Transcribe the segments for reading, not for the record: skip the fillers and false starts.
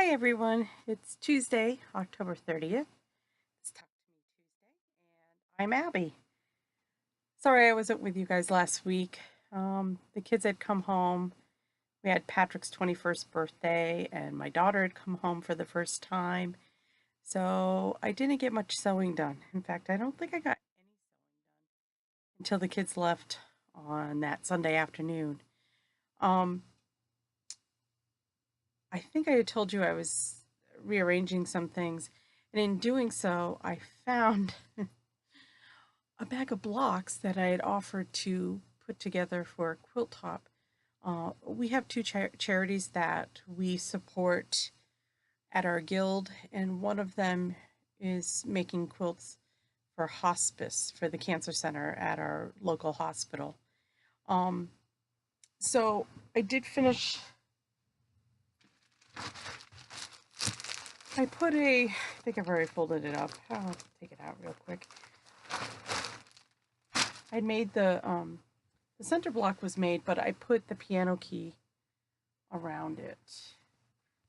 Hi everyone, it's Tuesday, October 30th. It's Talk to Me Tuesday, and I'm Abby. Sorry I wasn't with you guys last week. The kids had come home. We had Patrick's 21st birthday, and my daughter had come home for the first time. So I didn't get much sewing done. In fact, I don't think I got any sewing done until the kids left on that Sunday afternoon. Um, I think I had told you I was rearranging some things, and in doing so, I found a bag of blocks that I had offered to put together for a quilt top. We have two charities that we support at our guild, and one of them is making quilts for hospice for the cancer center at our local hospital. Um, so I did finish. I think I've already folded it up. I'll take it out real quick. I made the center block was made, but I put the piano key around it.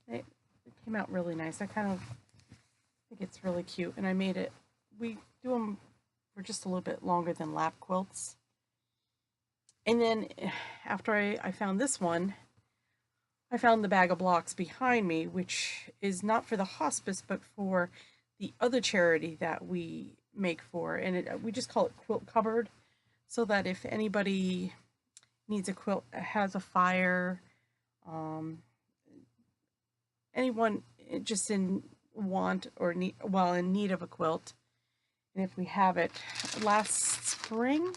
It came out really nice. I think it's really cute, and I made it. We do them for just a little bit longer than lap quilts. And then after I found this one, I found the bag of blocks behind me, which is not for the hospice, but for the other charity that we make for, and we just call it Quilt Cupboard, so that if anybody needs a quilt, has a fire, um, anyone just in want or need, well, in need of a quilt, and if we have it. Last spring,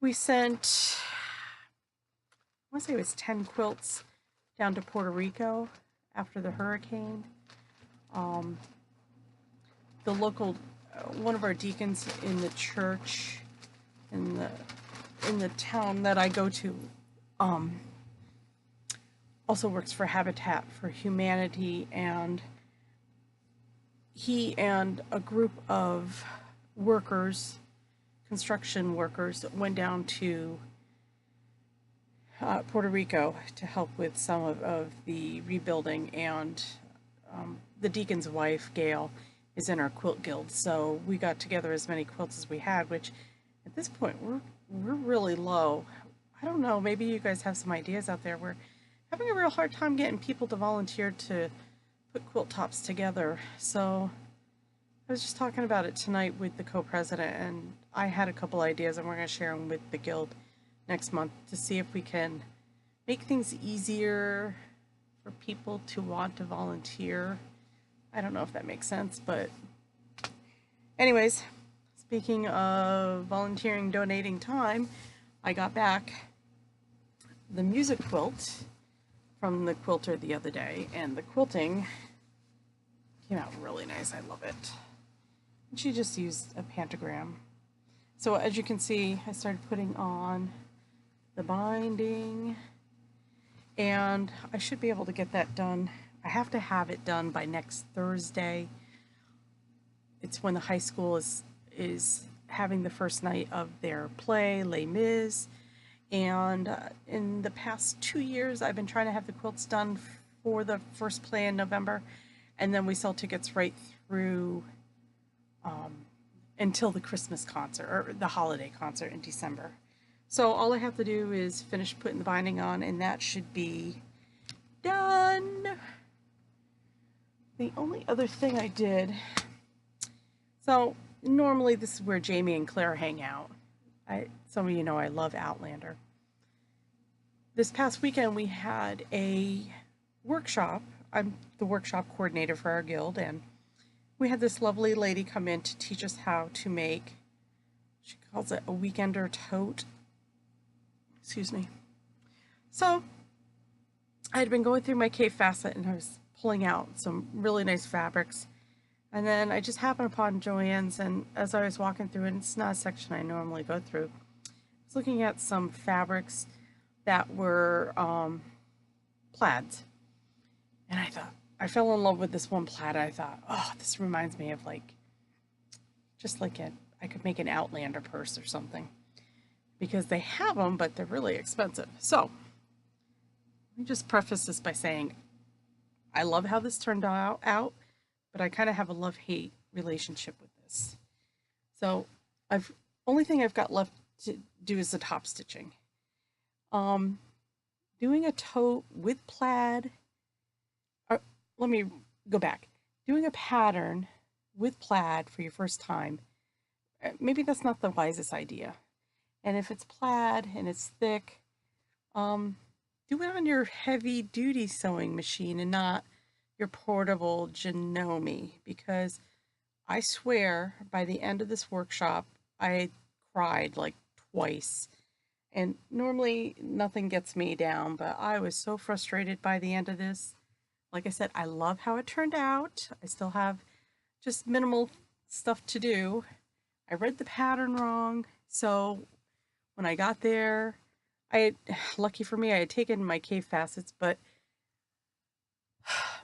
we sent, I want to say it was 10 quilts down to Puerto Rico after the hurricane. The local, one of our deacons in the church, in the town that I go to, also works for Habitat for Humanity, and he and a group of workers, construction workers, went down to Puerto Rico to help with some of the rebuilding, and the deacon's wife, Gail, is in our quilt guild, so we got together as many quilts as we had, which at this point we're really low. I don't know, maybe you guys have some ideas out there. We're having a real hard time getting people to volunteer to put quilt tops together. So I was just talking about it tonight with the co-president, and I had a couple ideas, and we're going to share them with the guild next month to see if we can make things easier for people to want to volunteer. I don't know if that makes sense, but anyways, speaking of volunteering, donating time, I got back the music quilt from the quilter the other day, and the quilting came out really nice. I love it. And she just used a pentagram. So as you can see, I started putting on the binding, and I should be able to get that done. I have to have it done by next Thursday. It's when the high school is having the first night of their play, Les Mis. And in the past 2 years, I've been trying to have the quilts done for the first play in November, and then we sell tickets right through until the Christmas concert, or the holiday concert in December. So all I have to do is finish putting the binding on, and that should be done. The only other thing I did, so normally this is where Jamie and Claire hang out. Some of you know I love Outlander. This past weekend we had a workshop. I'm the workshop coordinator for our guild, and we had this lovely lady come in to teach us how to make, she calls it a weekender tote. Excuse me. So I had been going through my K Facet, and I was pulling out some really nice fabrics. And then I just happened upon Joann's, and as I was walking through it, it's not a section I normally go through, I was looking at some fabrics that were plaids. And I fell in love with this one plaid. I thought, oh, this reminds me of just like I could make an Outlander purse or something. Because they have them, but they're really expensive. So, let me just preface this by saying, I love how this turned out, but I kind of have a love-hate relationship with this. So I've only thing I've got left to do is the top stitching. Um, Doing a tote with plaid. Or, let me go back. Doing a pattern with plaid for your first time, maybe that's not the wisest idea. And if it's plaid and it's thick, do it on your heavy duty sewing machine and not your portable Janome, because I swear by the end of this workshop, I cried like twice. And normally nothing gets me down, but I was so frustrated by the end of this. Like I said, I love how it turned out. I still have just minimal stuff to do. I read the pattern wrong. So when I got there, lucky for me, I had taken my cave facets, but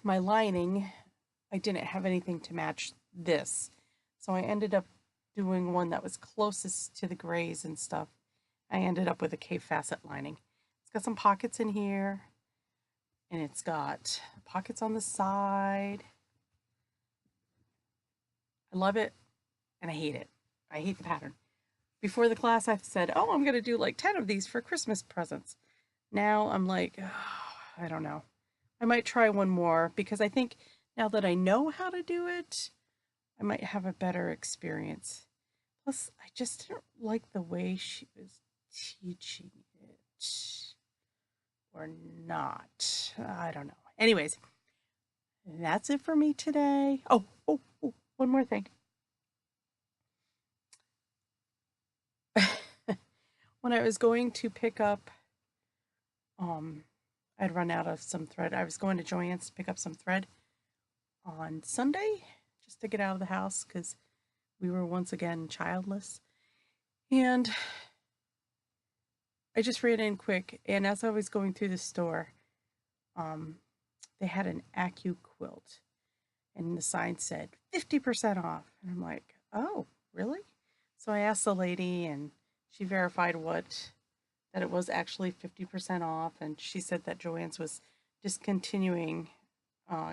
my lining, I didn't have anything to match this. So I ended up doing one that was closest to the grays and stuff. I ended up with a cave facet lining. It's got some pockets in here, and it's got pockets on the side. I love it, and I hate it. I hate the pattern. Before the class, I said, oh, I'm going to do like 10 of these for Christmas presents. Now I'm like, oh, I don't know. I might try one more because I think now that I know how to do it, I might have a better experience. Plus, I just didn't like the way she was teaching it. Or not. I don't know. Anyways, that's it for me today. Oh, one more thing. When I was going to pick up, I'd run out of some thread. I was going to Joann's to pick up some thread on Sunday just to get out of the house because we were once again childless. And I just ran in quick. And as I was going through the store, they had an Acu quilt. And the sign said 50% off. And I'm like, oh, really? So I asked the lady, and she verified that it was actually 50% off. And she said that Joann's was discontinuing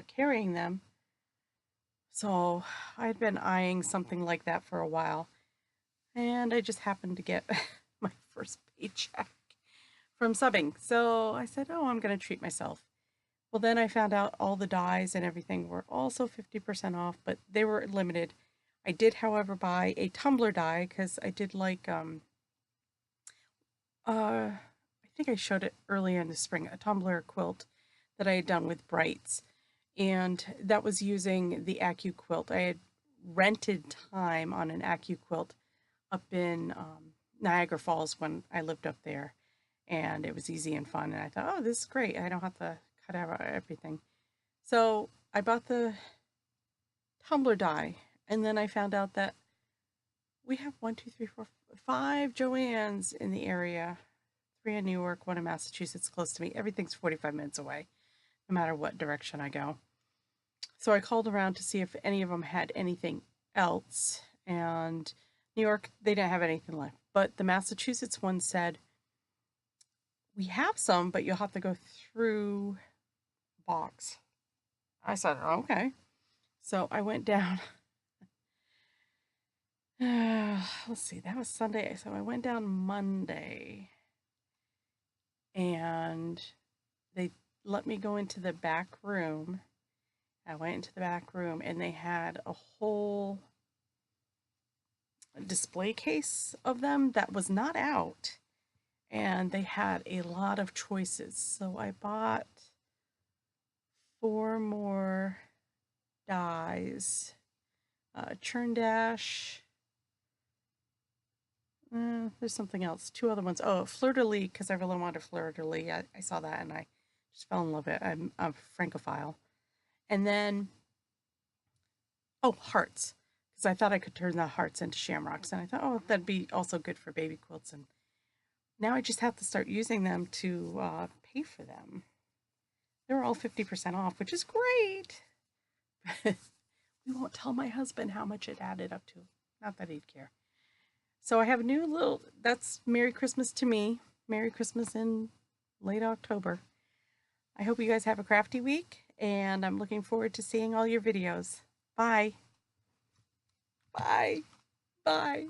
carrying them. So I'd been eyeing something like that for a while. And I just happened to get my first paycheck from subbing. So I said, oh, I'm going to treat myself. Well, then I found out all the dyes and everything were also 50% off, but they were limited. I did, however, buy a tumbler dye because I did like, I think I showed it earlier in the spring, a tumbler quilt that I had done with Brights. And that was using the Acu quilt. I had rented time on an Acu quilt up in Niagara Falls when I lived up there. And it was easy and fun. And I thought, oh, this is great. I don't have to cut out everything. So I bought the tumbler dye. And then I found out that we have 5 Joann's in the area. 3 in New York, 1 in Massachusetts, close to me. Everything's 45 minutes away, no matter what direction I go. So I called around to see if any of them had anything else. And New York, they didn't have anything left. But the Massachusetts one said, we have some, but you'll have to go through box. I said, okay. So I went down. Let's see, that was Sunday. So I went down Monday. And they let me go into the back room. I went into the back room and they had a whole display case of them that was not out. And they had a lot of choices. So I bought 4 more dyes. Churn Dash. There's something else. 2 other ones. Oh, Fleur de Lis, because I really wanted Fleur de Lis. I saw that and I just fell in love with it. I'm a Francophile. And then, Hearts, because I thought I could turn the hearts into shamrocks. And I thought, oh, that'd be also good for baby quilts. And now I just have to start using them to pay for them. They're all 50% off, which is great. We won't tell my husband how much it added up to. Not that he'd care. So I have a new little, that's Merry Christmas to me. Merry Christmas in late October. I hope you guys have a crafty week, and I'm looking forward to seeing all your videos. Bye. Bye. Bye.